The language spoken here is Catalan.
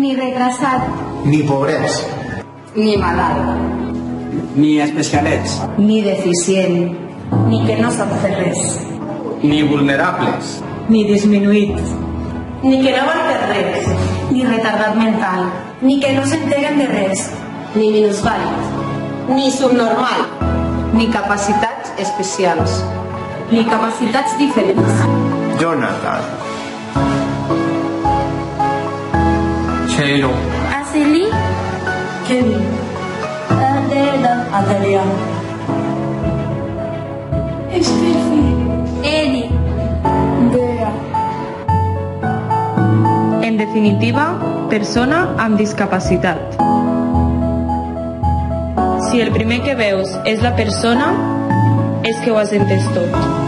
ni retrasat, ni pobrets, ni malalt, ni especialets, ni deficient, ni que no sap fer res, ni vulnerables, ni disminuïts, ni que no van fer res, ni retardat mental, ni que no s'enteren de res, ni minusvàlid, ni subnormal, ni capacitats especials, ni capacitats diferents. Jonathan, Sheilo, Asili, Kevin, Adela, Adrià, Estefi, Edi, Bea. En definitiva, persona amb discapacitat. Si el primer que veus és la persona, és que ho has entès tot.